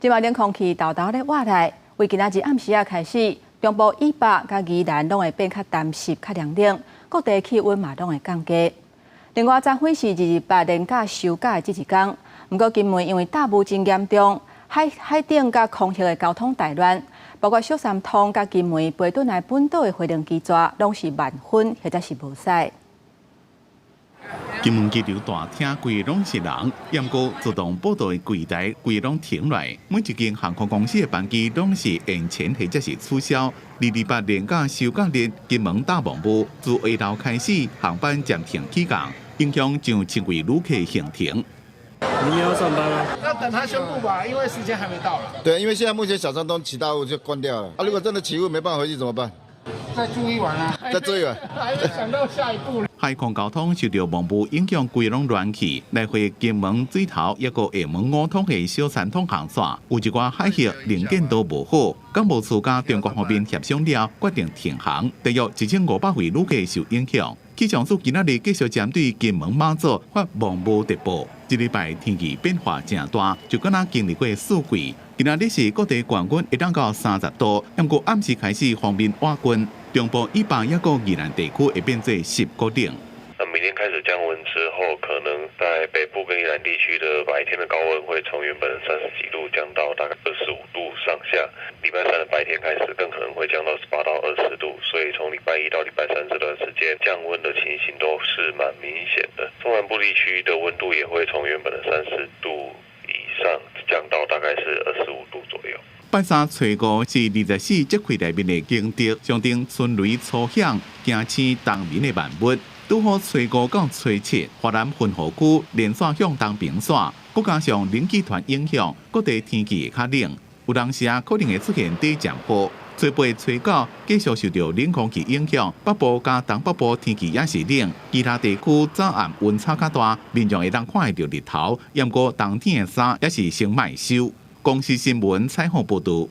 今晚冷空气豆豆咧活来，为今仔日暗时开始，中部以北甲宜兰拢会变较淡湿、较凉冷，各地气温嘛拢会降低。另外，昨昏是228连假休假的这一天，不过金门因为大雾真严重，海顶甲空气的交通大乱，包括小三通甲金门飞转来本岛的飞行机纸拢是慢分或者是无驶。 金门机场大厅规拢是人，不过自动报道的柜台规拢停来，每一间航空公司的班机拢是延前或者是取消。228连假休假日，金门大雾雾，自下昼开始航班暂停起降，影响上千位旅客行程。 你要上班吗？要等他宣布吧，因为时间还没到了。对，因为现在目前小三通起大雾就关掉了。如果真的起雾没办法回去怎么办？ 再住一晚啊！再住一晚，还没想到下一步呢。海空交通受到雾雾影响，规拢乱去。来回金门水头一个厦门5通的小三通航线，有一寡海域零件都无好。港务处甲中国方面协商了，决定停航，大约1500位旅客受影响。气象署今仔日继续针对金门马祖发雾雾特报。这礼拜天气变化正大，就敢若经历过四季。今仔日是各地高温会当到30度，不过暗时开始方面瓦温。 中部以北一个宜兰地区会变作10个点。明天开始降温之后，可能在北部跟宜兰地区的白天的高温会从原本的30几度降到大概25度上下。礼拜三的白天开始更可能会降到18到20度，所以从礼拜一到礼拜三这段时间降温的情形都是蛮明显的。中南部地区的温度也会从原本的30度以上降到大概是25度左右。 拜三初五是24节气内面的经历，象征春雷初响，行青东面的万物。拄好初五到初7，华南云河区连续向东平线，再加上冷气团影响，各地天气会较冷，有当时可能会出现低降雨。初8、初9继续受到冷空气影响，北部加东北部天气也是冷，其他地区早暗温差较大，民众会当看得到日头，不过冬天的衫也是先卖收。公司新闻采访报道。